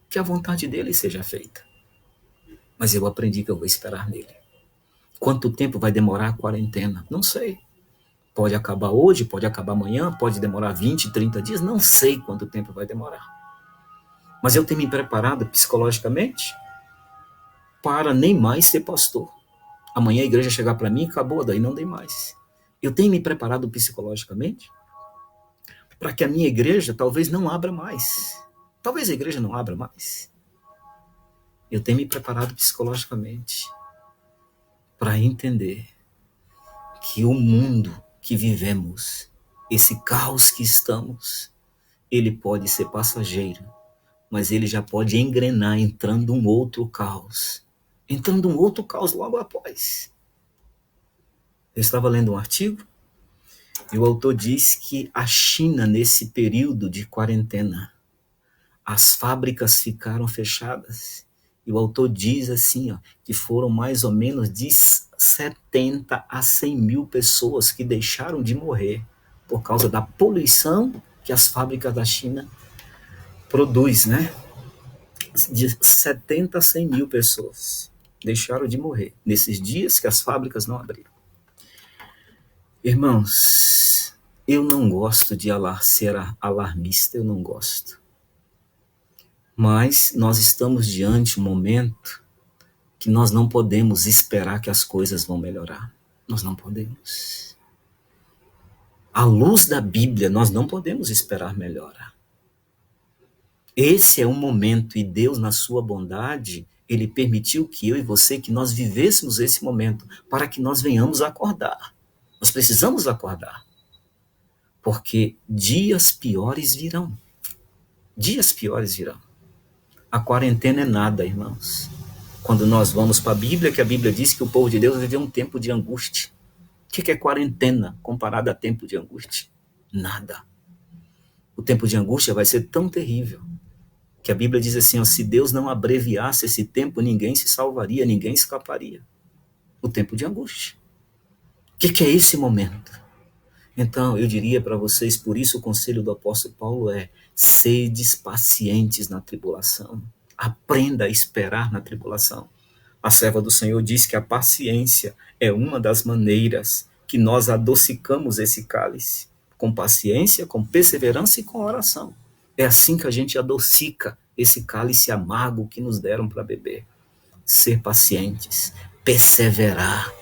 S1: que a vontade dEle seja feita. Mas eu aprendi que eu vou esperar nele. Quanto tempo vai demorar a quarentena? Não sei. Pode acabar hoje, pode acabar amanhã, pode demorar 20, 30 dias, não sei quanto tempo vai demorar. Mas eu tenho me preparado psicologicamente para nem mais ser pastor. Amanhã a igreja chegar para mim e acabou, daí não dei mais. Eu tenho me preparado psicologicamente para que a minha igreja talvez não abra mais. Talvez a igreja não abra mais. Eu tenho me preparado psicologicamente para entender que o mundo que vivemos, esse caos que estamos, ele pode ser passageiro, mas ele já pode engrenar entrando um outro caos. Entrando um outro caos logo após. Eu estava lendo um artigo e o autor diz que a China, nesse período de quarentena, as fábricas ficaram fechadas. E o autor diz assim, ó, que foram mais ou menos de 70 a 100 mil pessoas que deixaram de morrer por causa da poluição que as fábricas da China produzem, né? De 70 a 100 mil pessoas deixaram de morrer nesses dias que as fábricas não abriram. Irmãos, eu não gosto de ser alarmista, eu não gosto. Mas nós estamos diante de um momento que nós não podemos esperar que as coisas vão melhorar. Nós não podemos. À luz da Bíblia, nós não podemos esperar melhorar. Esse é um momento, e Deus, na sua bondade, Ele permitiu que eu e você, que nós vivêssemos esse momento, para que nós venhamos a acordar. Nós precisamos acordar. Porque dias piores virão. Dias piores virão. A quarentena é nada, irmãos. Quando nós vamos para a Bíblia, que a Bíblia diz que o povo de Deus viveu um tempo de angústia. O que é quarentena comparado a tempo de angústia? Nada. O tempo de angústia vai ser tão terrível que a Bíblia diz assim, ó, se Deus não abreviasse esse tempo, ninguém se salvaria, ninguém escaparia. O tempo de angústia. O que é esse momento? Então, eu diria para vocês, por isso o conselho do apóstolo Paulo é, sedes pacientes na tribulação. Aprenda a esperar na tribulação. A serva do Senhor diz que a paciência é uma das maneiras que nós adocicamos esse cálice. Com paciência, com perseverança e com oração. É assim que a gente adocica esse cálice amargo que nos deram para beber. Ser pacientes, perseverar,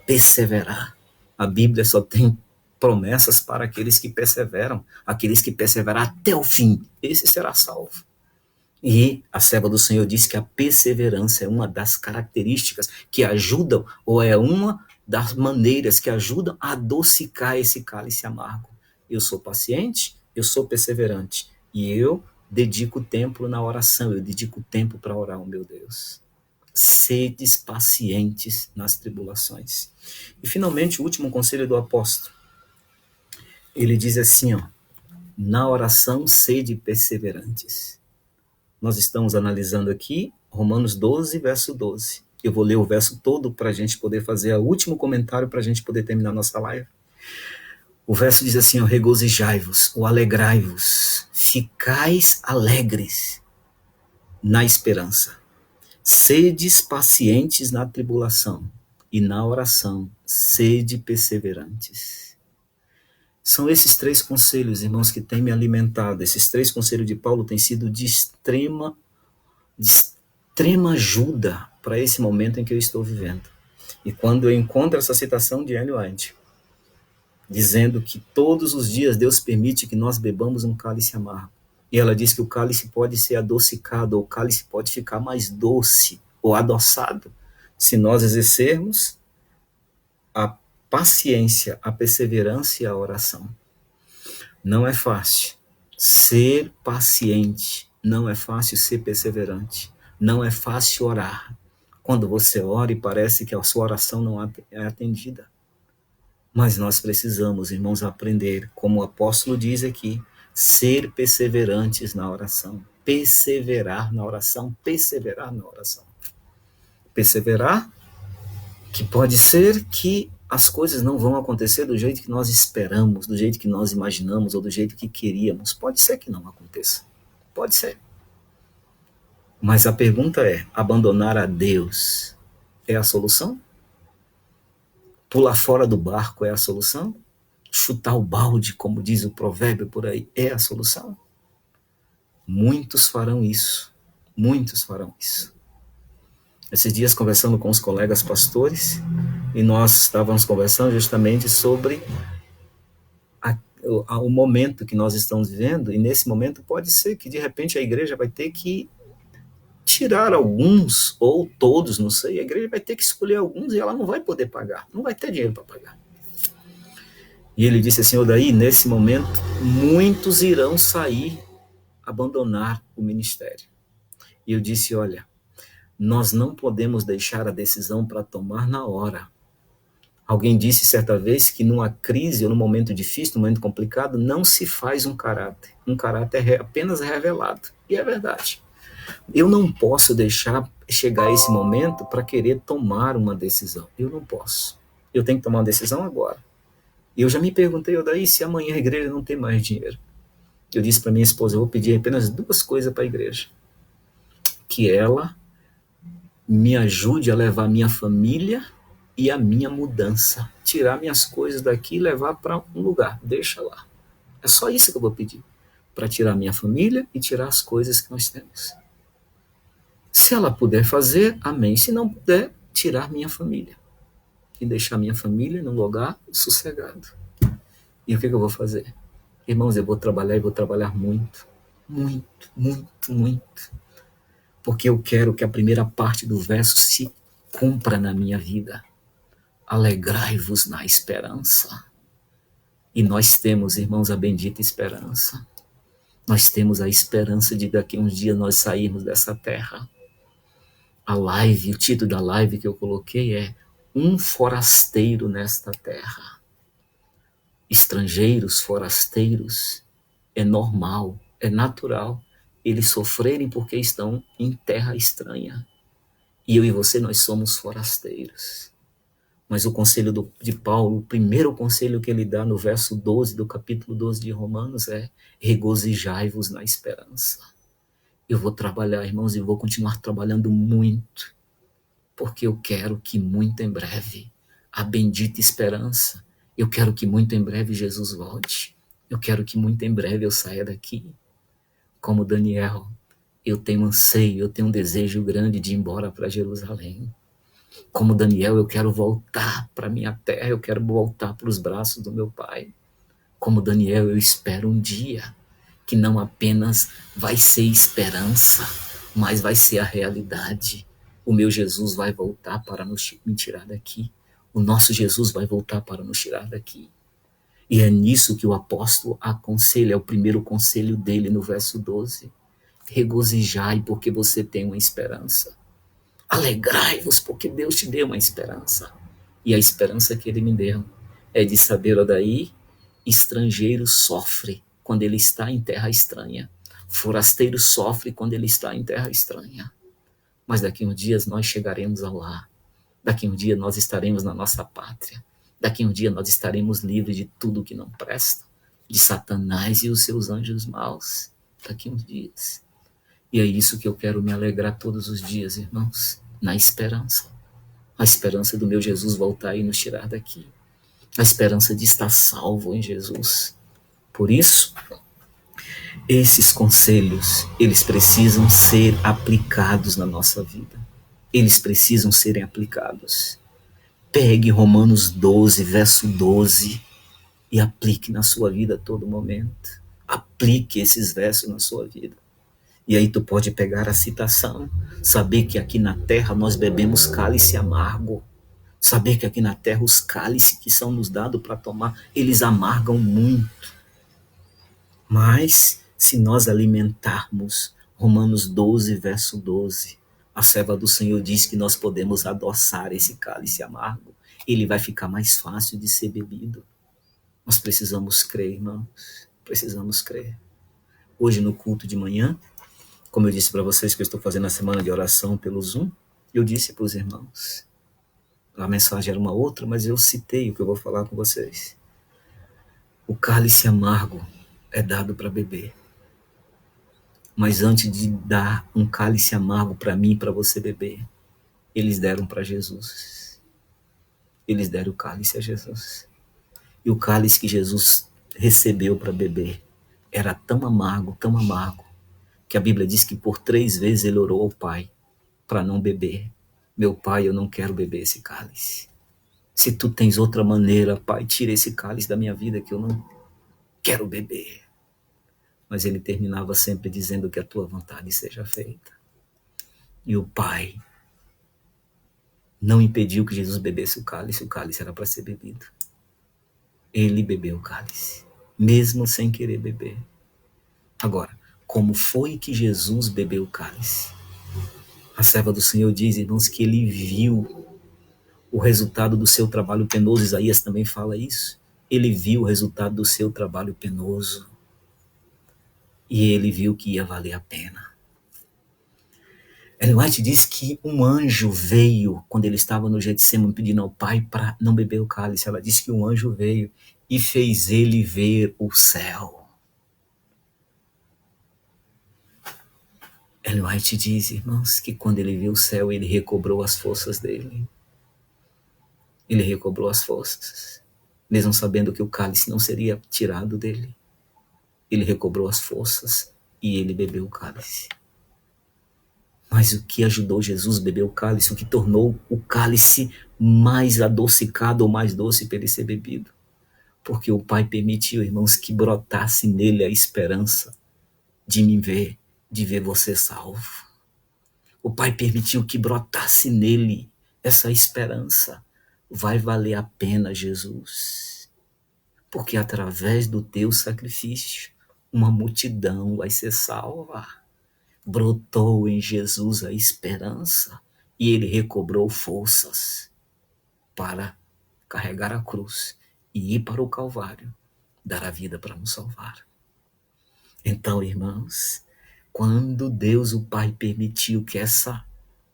S1: perseverar. A Bíblia só tem promessas para aqueles que perseveram, aqueles que perseverar até o fim, esse será salvo. E a serva do Senhor diz que a perseverança é uma das características que ajudam, ou é uma das maneiras que ajudam a adocicar esse cálice amargo. Eu sou paciente, eu sou perseverante, e eu dedico tempo na oração, eu dedico tempo para orar ao meu Deus. Sedes pacientes nas tribulações. E finalmente, o último conselho do apóstolo. Ele diz assim, ó, Na oração, sede perseverantes. Nós estamos analisando aqui Romanos 12, verso 12. Eu vou ler o verso todo para a gente poder fazer o último comentário para a gente poder terminar nossa live. O verso diz assim, regozijai-vos, ou alegrai-vos, ficais alegres na esperança. Sedes pacientes na tribulação, e na oração, sede perseverantes. São esses 3 conselhos, irmãos, que têm me alimentado. Esses 3 conselhos de Paulo têm sido de extrema ajuda para esse momento em que eu estou vivendo. E quando eu encontro essa citação de Ellen White, dizendo que todos os dias Deus permite que nós bebamos um cálice amargo. E ela diz que o cálice pode ser adocicado, ou o cálice pode ficar mais doce ou adoçado, se nós exercermos a paciência, a perseverança e a oração. Não é fácil ser paciente, não é fácil ser perseverante, não é fácil orar. Quando você ora e parece que a sua oração não é atendida. Mas nós precisamos, irmãos, aprender, como o apóstolo diz aqui, ser perseverantes na oração, perseverar na oração, perseverar na oração. Perseverar, que pode ser que as coisas não vão acontecer do jeito que nós esperamos, do jeito que nós imaginamos ou do jeito que queríamos. Pode ser que não aconteça. Pode ser. Mas a pergunta é, abandonar a Deus é a solução? Pular fora do barco é a solução? Chutar o balde, como diz o provérbio por aí, é a solução? Muitos farão isso. Muitos farão isso. Esses dias conversando com os colegas pastores, e nós estávamos conversando justamente sobre o momento que nós estamos vivendo, e nesse momento pode ser que de repente a igreja vai ter que tirar alguns, ou todos, não sei, a igreja vai ter que escolher alguns e ela não vai poder pagar, não vai ter dinheiro para pagar. E ele disse assim, daí nesse momento, muitos irão sair, abandonar o ministério. E eu disse, olha, nós não podemos deixar a decisão para tomar na hora. Alguém disse certa vez que numa crise ou num momento difícil, num momento complicado, não se faz um caráter é apenas revelado. E é verdade. Eu não posso deixar chegar esse momento para querer tomar uma decisão. Eu não posso. Eu tenho que tomar uma decisão agora. E eu já me perguntei, daí se amanhã a igreja não tem mais dinheiro. Eu disse para minha esposa, eu vou pedir apenas 2 coisas para a igreja. Que ela me ajude a levar minha família e a minha mudança. Tirar minhas coisas daqui e levar para um lugar. Deixa lá. É só isso que eu vou pedir. Para tirar minha família e tirar as coisas que nós temos. Se ela puder fazer, amém. Se não puder, tirar minha família. E deixar minha família num lugar sossegado. E o que eu vou fazer? Irmãos, eu vou trabalhar e vou trabalhar muito. Muito, muito, muito. Porque eu quero que a primeira parte do verso se cumpra na minha vida. Alegrai-vos na esperança. E nós temos, irmãos, a bendita esperança. Nós temos a esperança de daqui a uns dias nós sairmos dessa terra. A live, o título da live que eu coloquei é Um Forasteiro nesta Terra. Estrangeiros, forasteiros, é normal, é natural eles sofrerem porque estão em terra estranha. E eu e você, nós somos forasteiros. Mas o conselho de Paulo, o primeiro conselho que ele dá no verso 12 do capítulo 12 de Romanos é regozijai-vos na esperança. Eu vou trabalhar, irmãos, e vou continuar trabalhando muito, porque eu quero que muito em breve, a bendita esperança, eu quero que muito em breve Jesus volte. Eu quero que muito em breve eu saia daqui. Como Daniel, eu tenho um anseio, eu tenho um desejo grande de ir embora para Jerusalém. Como Daniel, eu quero voltar para minha terra, eu quero voltar para os braços do meu pai. Como Daniel, eu espero um dia que não apenas vai ser esperança, mas vai ser a realidade. O meu Jesus vai voltar para me tirar daqui. O nosso Jesus vai voltar para nos tirar daqui. E é nisso que o apóstolo aconselha, é o primeiro conselho dele no verso 12. Regozijai porque você tem uma esperança. Alegrai-vos porque Deus te deu uma esperança. E a esperança que ele me deu é de saber, daí, estrangeiro sofre quando ele está em terra estranha. Forasteiro sofre quando ele está em terra estranha. Mas daqui a uns dias nós chegaremos ao lar. Daqui a um dia nós estaremos na nossa pátria. Daqui a um dia nós estaremos livres de tudo que não presta, de Satanás e os seus anjos maus. Daqui a uns dias. E é isso que eu quero me alegrar todos os dias, irmãos, na esperança. A esperança do meu Jesus voltar e nos tirar daqui. A esperança de estar salvo em Jesus. Por isso, esses conselhos, eles precisam ser aplicados na nossa vida. Eles precisam serem aplicados. Pegue Romanos 12, verso 12 e aplique na sua vida a todo momento. Aplique esses versos na sua vida. E aí tu pode pegar a citação, saber que aqui na terra nós bebemos cálice amargo. Saber que aqui na terra os cálices que são nos dados para tomar, eles amargam muito. Mas, se nós alimentarmos Romanos 12, verso 12, a serva do Senhor diz que nós podemos adoçar esse cálice amargo. Ele vai ficar mais fácil de ser bebido. Nós precisamos crer, irmãos. Precisamos crer. Hoje no culto de manhã, como eu disse para vocês que eu estou fazendo a semana de oração pelo Zoom, eu disse para os irmãos. A mensagem era uma outra, mas eu citei o que eu vou falar com vocês. O cálice amargo é dado para beber. Mas antes de dar um cálice amargo para mim e para você beber, eles deram para Jesus. Eles deram o cálice a Jesus. E o cálice que Jesus recebeu para beber era tão amargo, que a Bíblia diz que por 3 vezes ele orou ao Pai para não beber. Meu Pai, eu não quero beber esse cálice. Se tu tens outra maneira, Pai, tira esse cálice da minha vida que eu não quero beber. Mas ele terminava sempre dizendo que a tua vontade seja feita. E o Pai não impediu que Jesus bebesse o cálice era para ser bebido. Ele bebeu o cálice, mesmo sem querer beber. Agora, como foi que Jesus bebeu o cálice? A serva do Senhor diz, irmãos, que ele viu o resultado do seu trabalho penoso. Isaías também fala isso. Ele viu o resultado do seu trabalho penoso. E ele viu que ia valer a pena. Ellen White diz que um anjo veio, quando ele estava no Getsemane, pedindo ao Pai para não beber o cálice. Ela disse que um anjo veio e fez ele ver o céu. Ellen White diz, irmãos, que quando ele viu o céu, ele recobrou as forças dele. Ele recobrou as forças, mesmo sabendo que o cálice não seria tirado dele. Ele recobrou as forças e ele bebeu o cálice. Mas o que ajudou Jesus a beber o cálice, o que tornou o cálice mais adocicado ou mais doce para ele ser bebido? Porque o Pai permitiu, irmãos, que brotasse nele a esperança de me ver, de ver você salvo. O Pai permitiu que brotasse nele essa esperança. Vai valer a pena, Jesus. Porque através do teu sacrifício, uma multidão vai ser salva. Brotou em Jesus a esperança e ele recobrou forças para carregar a cruz e ir para o Calvário, dar a vida para nos salvar. Então, irmãos, quando Deus, o Pai, permitiu que essa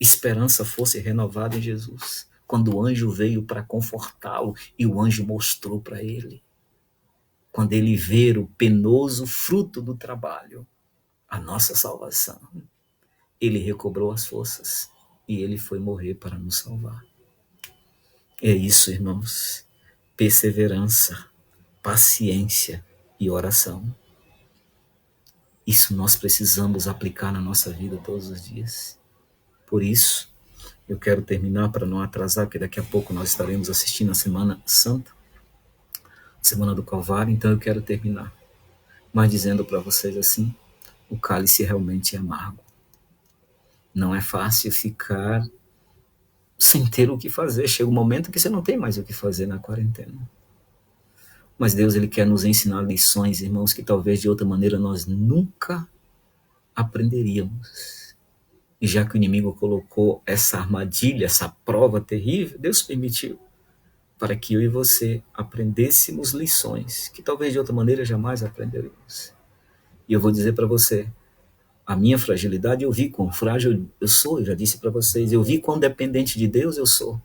S1: esperança fosse renovada em Jesus, quando o anjo veio para confortá-lo e o anjo mostrou para ele, quando ele ver o penoso fruto do trabalho, a nossa salvação, ele recobrou as forças e ele foi morrer para nos salvar. É isso, irmãos. Perseverança, paciência e oração. Isso nós precisamos aplicar na nossa vida todos os dias. Por isso, eu quero terminar para não atrasar, porque daqui a pouco nós estaremos assistindo a Semana Santa, Semana do Calvário, então eu quero terminar. Mas dizendo para vocês assim, o cálice realmente é amargo. Não é fácil ficar sem ter o que fazer. Chega um momento que você não tem mais o que fazer na quarentena. Mas Deus, ele quer nos ensinar lições, irmãos, que talvez de outra maneira nós nunca aprenderíamos. E já que o inimigo colocou essa armadilha, essa prova terrível, Deus permitiu para que eu e você aprendêssemos lições que talvez de outra maneira jamais aprenderíamos. E eu vou dizer para você, a minha fragilidade, eu vi quão frágil eu sou, eu já disse para vocês, eu vi quão dependente de Deus eu sou.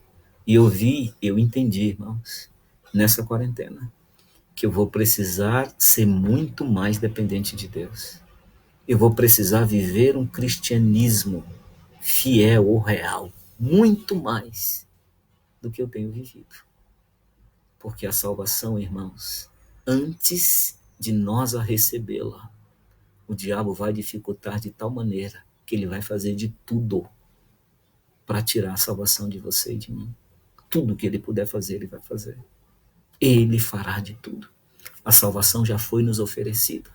S1: E eu entendi, irmãos, nessa quarentena, que eu vou precisar ser muito mais dependente de Deus. Eu vou precisar viver um cristianismo fiel ou real, muito mais do que eu tenho vivido. Porque a salvação, irmãos, antes de nós a recebê-la, o diabo vai dificultar de tal maneira que ele vai fazer de tudo para tirar a salvação de você e de mim. Tudo que ele puder fazer, ele vai fazer. Ele fará de tudo. A salvação já foi nos oferecida,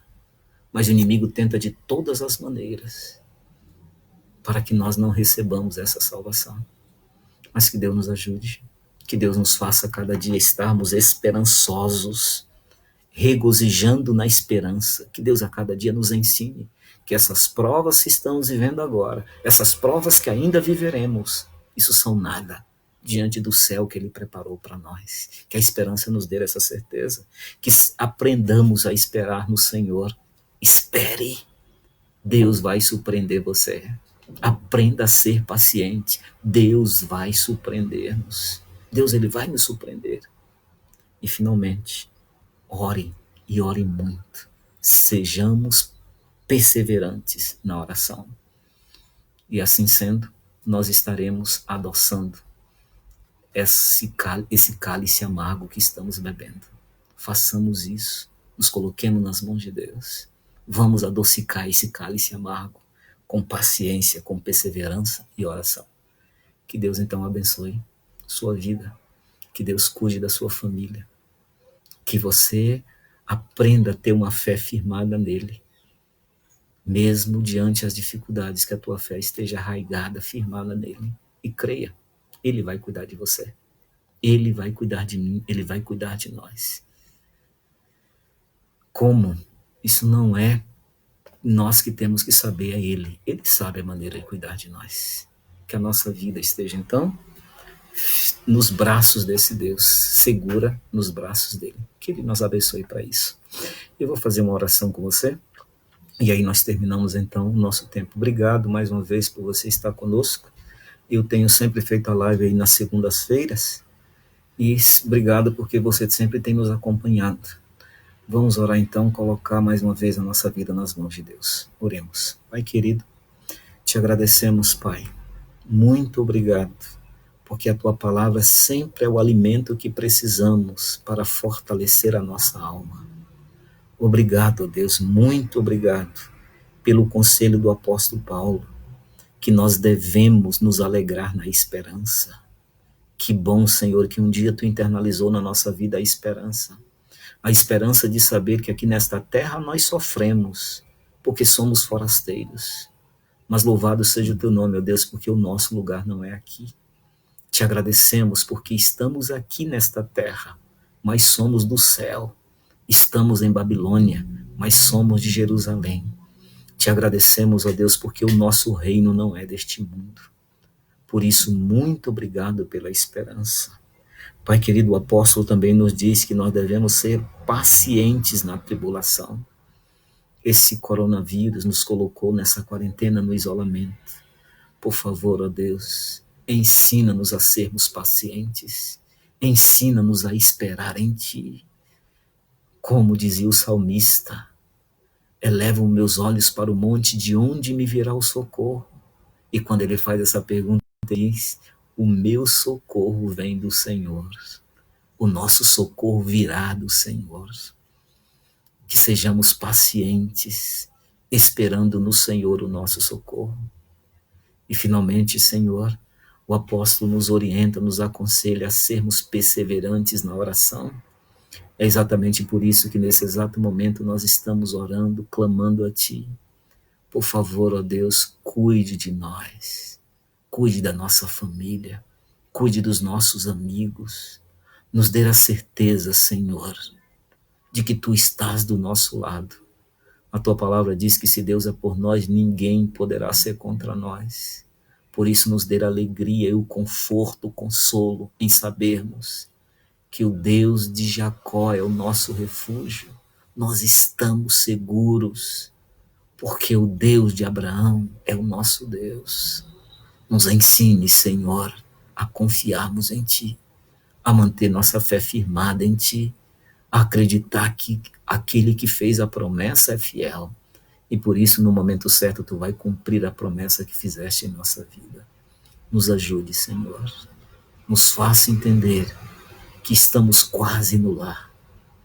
S1: mas o inimigo tenta de todas as maneiras para que nós não recebamos essa salvação. Mas que Deus nos ajude, que Deus nos faça cada dia estarmos esperançosos, regozijando na esperança, que Deus a cada dia nos ensine que essas provas que estamos vivendo agora, essas provas que ainda viveremos, isso são nada diante do céu que Ele preparou para nós. Que a esperança nos dê essa certeza, que aprendamos a esperar no Senhor. Espere, Deus vai surpreender você. Aprenda a ser paciente, Deus vai surpreender-nos. Deus, Ele vai nos surpreender. E finalmente, ore e ore muito. Sejamos perseverantes na oração. E assim sendo, nós estaremos adoçando esse cálice amargo que estamos bebendo. Façamos isso, nos coloquemos nas mãos de Deus. Vamos adocicar esse cálice amargo com paciência, com perseverança e oração. Que Deus então abençoe sua vida, que Deus cuide da sua família, que você aprenda a ter uma fé firmada nele, mesmo diante das dificuldades, que a tua fé esteja arraigada, firmada nele, e creia, ele vai cuidar de você, ele vai cuidar de mim, ele vai cuidar de nós. Como? Isso não é nós que temos que saber, é ele sabe a maneira de cuidar de nós. Que a nossa vida esteja então nos braços desse Deus, segura nos braços dele, que ele nos abençoe para isso. Eu vou fazer uma oração com você, e aí nós terminamos então o nosso tempo. Obrigado mais uma vez por você estar conosco. Eu tenho sempre feito a live aí nas segundas-feiras, e obrigado porque você sempre tem nos acompanhado. Vamos orar então, colocar mais uma vez a nossa vida nas mãos de Deus. Oremos. Pai querido, te agradecemos, Pai. Muito obrigado, porque a tua palavra sempre é o alimento que precisamos para fortalecer a nossa alma. Obrigado, Deus, muito obrigado pelo conselho do apóstolo Paulo, que nós devemos nos alegrar na esperança. Que bom, Senhor, que um dia tu internalizou na nossa vida a esperança de saber que aqui nesta terra nós sofremos, porque somos forasteiros. Mas louvado seja o teu nome, ó Deus, porque o nosso lugar não é aqui. Te agradecemos porque estamos aqui nesta terra, mas somos do céu. Estamos em Babilônia, mas somos de Jerusalém. Te agradecemos, ó Deus, porque o nosso reino não é deste mundo. Por isso, muito obrigado pela esperança. Pai querido, o apóstolo também nos diz que nós devemos ser pacientes na tribulação. Esse coronavírus nos colocou nessa quarentena, no isolamento. Por favor, ó Deus, ensina-nos a sermos pacientes. Ensina-nos a esperar em Ti. Como dizia o salmista, elevo meus olhos para o monte, de onde me virá o socorro? E quando ele faz essa pergunta, ele diz, o meu socorro vem do Senhor. O nosso socorro virá do Senhor. Que sejamos pacientes, esperando no Senhor o nosso socorro. E finalmente, Senhor, o apóstolo nos orienta, nos aconselha a sermos perseverantes na oração. É exatamente por isso que nesse exato momento nós estamos orando, clamando a Ti. Por favor, ó Deus, cuide de nós, cuide da nossa família, cuide dos nossos amigos, nos dê a certeza, Senhor, de que Tu estás do nosso lado. A Tua palavra diz que se Deus é por nós, ninguém poderá ser contra nós. Por isso nos dê a alegria e o conforto, o consolo em sabermos que o Deus de Jacó é o nosso refúgio. Nós estamos seguros, porque o Deus de Abraão é o nosso Deus. Nos ensine, Senhor, a confiarmos em Ti, a manter nossa fé firmada em Ti, a acreditar que aquele que fez a promessa é fiel. E por isso, no momento certo, Tu vai cumprir a promessa que fizeste em nossa vida. Nos ajude, Senhor. Nos faça entender que estamos quase no lar,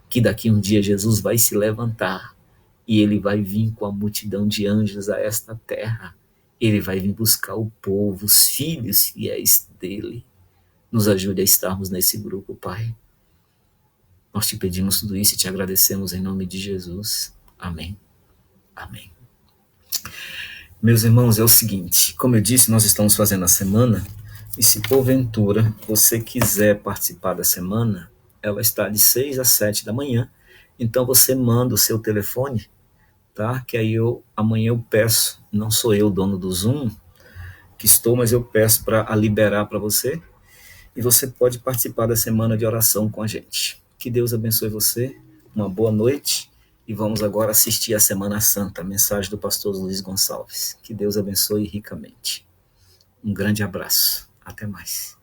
S1: que daqui um dia Jesus vai se levantar e Ele vai vir com a multidão de anjos a esta terra. Ele vai vir buscar o povo, os filhos fiéis dele. Nos ajude a estarmos nesse grupo, Pai. Nós te pedimos tudo isso e te agradecemos em nome de Jesus. Amém. Amém. Meus irmãos, é o seguinte, como eu disse, nós estamos fazendo a semana, e se porventura você quiser participar da semana, ela está de 6 às 7 da manhã, então você manda o seu telefone, tá? Que aí amanhã eu peço, não sou eu o dono do Zoom, que estou, mas eu peço para liberar para você, e você pode participar da semana de oração com a gente. Que Deus abençoe você, uma boa noite, e vamos agora assistir a Semana Santa, a mensagem do pastor Luiz Gonçalves. Que Deus abençoe ricamente. Um grande abraço. Até mais.